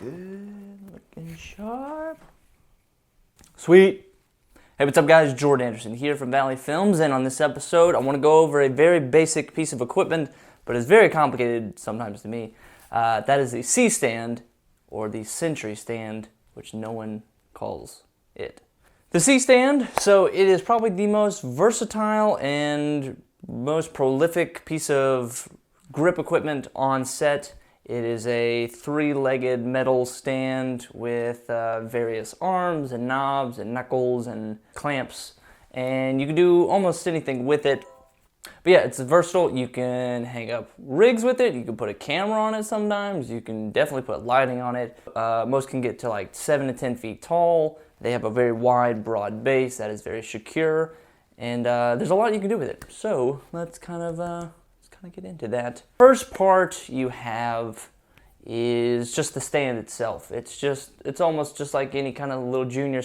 Good, looking sharp. Sweet. Hey, what's up guys? Jordan Anderson here from Valley Films, and on this episode I want to go over a very basic piece of equipment, but it's very complicated sometimes to me. That is the C-stand, or the Sentry stand, which no one calls it. The C-stand, so it is probably the most versatile and most prolific piece of grip equipment on set. It is a three-legged metal stand with various arms and knobs and knuckles and clamps, and you can do almost anything with it. But yeah, it's versatile. You can hang up rigs with it. You can put a camera on it sometimes. You can definitely put lighting on it. Most can get to like 7 to 10 feet tall. They have a very wide, broad base that is very secure, and there's a lot you can do with it. So let's kind of get into that. First part you have is just the stand itself. It's almost just like any kind of little junior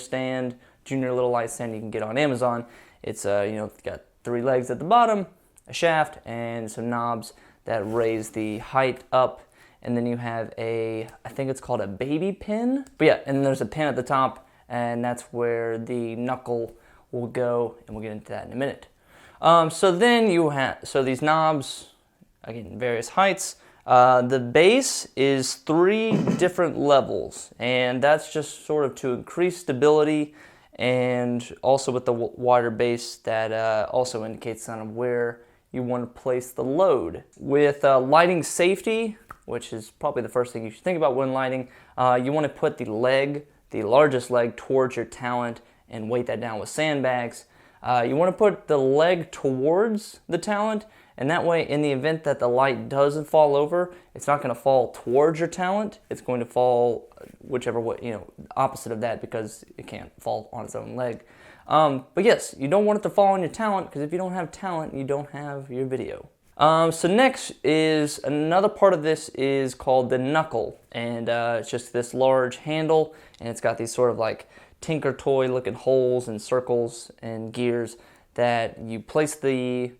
little light stand you can get on Amazon. It's it's got 3 legs at the bottom, a shaft, and some knobs that raise the height up. And then you have I think it's called a baby pin. But yeah, and there's a pin at the top, and that's where the knuckle will go, and we'll get into that in a minute. So then you have, these knobs, again, various heights. The base is 3 different levels, and that's just sort of to increase stability, and also with the wider base, that also indicates kind of where you want to place the load. With lighting safety, which is probably the first thing you should think about when lighting, you want to put the largest leg towards your talent and weight that down with sandbags. You want to put the leg towards the talent, and that way, in the event that the light doesn't fall over, it's not going to fall towards your talent. It's going to fall whichever way, opposite of that, because it can't fall on its own leg. But yes, you don't want it to fall on your talent, because if you don't have talent, you don't have your video. So next is another part of this is called the knuckle, and it's just this large handle, and it's got these sort of like Tinker Toy looking holes and circles and gears that you place the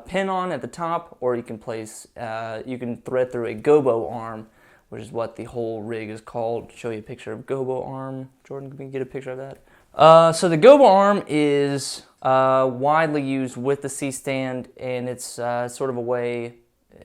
pin on at the top, or you can thread through a Gobo arm, which is what the whole rig is called. Show you a picture of Gobo arm. Jordan, can we get a picture of that? So the Gobo arm is widely used with the C-stand, and it's sort of a way,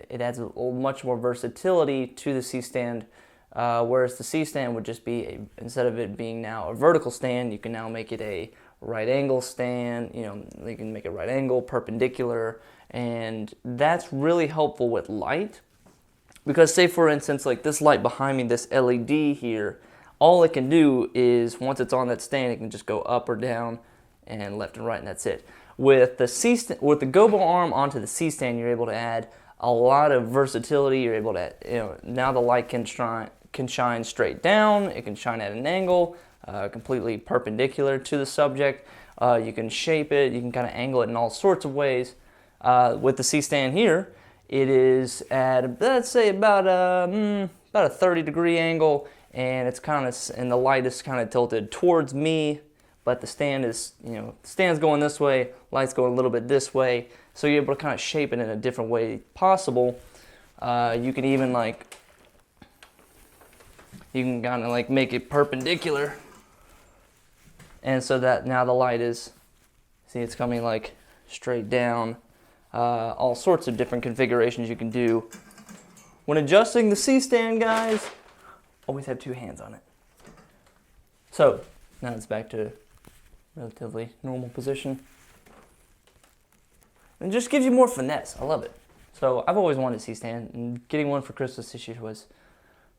it adds much more versatility to the C-stand, whereas the C-stand would just be, instead of it being now a vertical stand, you can now make it a right angle stand. You can make it right angle, perpendicular, and that's really helpful with light, because say for instance, like this light behind me, this LED here, all it can do is, once it's on that stand, it can just go up or down and left and right, and that's it. With the Gobo arm onto the C-stand, you're able to add a lot of versatility. You're able to, now the light can shine straight down, it can shine at an angle, completely perpendicular to the subject. You can shape it, you can kind of angle it in all sorts of ways. With the C-stand here, it is at, let's say, about a 30-degree angle, and it's and the light is kind of tilted towards me, but the stand is, stand's going this way, light's going a little bit this way, so you're able to kind of shape it in a different way possible. You can even kind of make it perpendicular, and so that now the light is, see, it's coming straight down. All sorts of different configurations you can do. When adjusting the C-stand, guys, always have 2 hands on it. So now it's back to relatively normal position. And it just gives you more finesse. I love it. So I've always wanted a C-stand, and getting one for Christmas this year was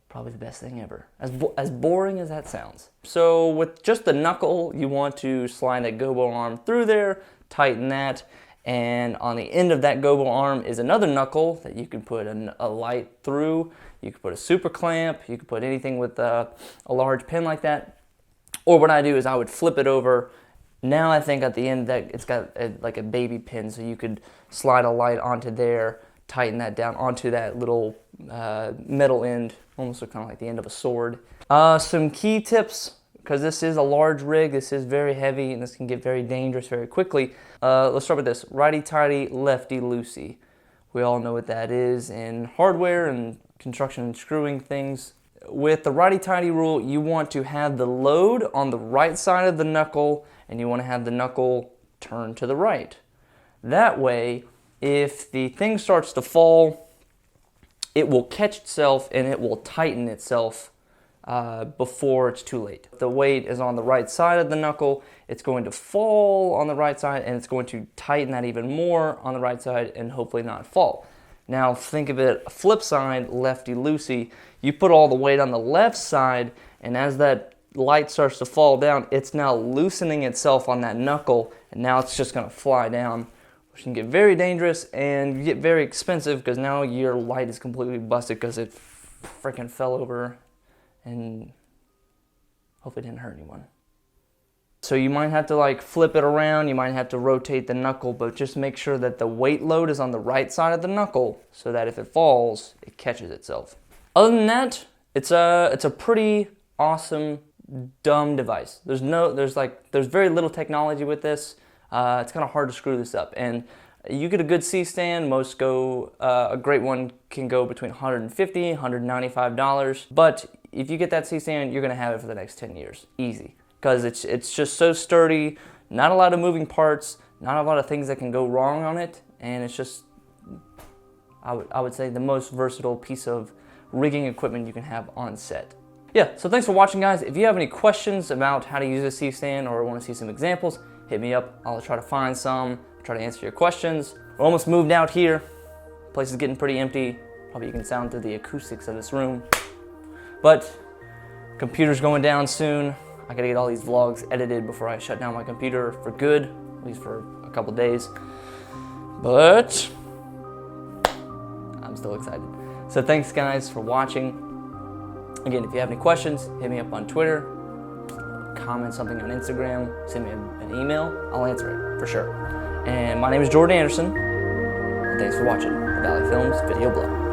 probably the best thing ever. As boring as that sounds. So with just the knuckle, you want to slide that Gobo arm through there, tighten that, and on the end of that Gobo arm is another knuckle that you can put a light through. You can put a super clamp, you can put anything with a large pin like that. Or what I do is I would flip it over. Now I think at the end that it's got like a baby pin, so you could slide a light onto there, tighten that down onto that little metal end, almost kind of like the end of a sword. Some key tips, because this is a large rig, this is very heavy, and this can get very dangerous very quickly. Let's start with this, righty-tighty, lefty-loosey. We all know what that is in hardware and construction and screwing things. with the righty-tighty rule, you want to have the load on the right side of the knuckle, and you want to have the knuckle turn to the right. That way, if the thing starts to fall, it will catch itself and it will tighten itself before it's too late. If the weight is on the right side of the knuckle, it's going to fall on the right side, and it's going to tighten that even more on the right side and hopefully not fall. Now think of it flip side, lefty-loosey. You put all the weight on the left side, and as that light starts to fall down, it's now loosening itself on that knuckle, and now it's just gonna fly down, which can get very dangerous and get very expensive because now your light is completely busted because it freaking fell over and hopefully didn't hurt anyone. So you might have to like flip it around, you might have to rotate the knuckle, but just make sure that the weight load is on the right side of the knuckle so that if it falls, it catches itself. Other than that, it's a pretty awesome, dumb device. There's very little technology with this. It's kind of hard to screw this up. And you get a good C-stand, most go, a great one can go between $150, $195. But if you get that C-stand, you're gonna have it for the next 10 years, easy. Because it's just so sturdy, not a lot of moving parts, not a lot of things that can go wrong on it, and it's just, I would say, the most versatile piece of rigging equipment you can have on set. Yeah, so thanks for watching, guys. If you have any questions about how to use a C-stand or want to see some examples, hit me up. I'll try to find some, try to answer your questions. We're almost moved out here. The place is getting pretty empty. Probably you can sound through the acoustics of this room. But computer's going down soon. I gotta get all these vlogs edited before I shut down my computer for good, at least for a couple days. But I'm still excited. So thanks, guys, for watching. Again, if you have any questions, hit me up on Twitter, comment something on Instagram, send me an email. I'll answer it for sure. And my name is Jordan Anderson, and thanks for watching the Valley Films Video Blog.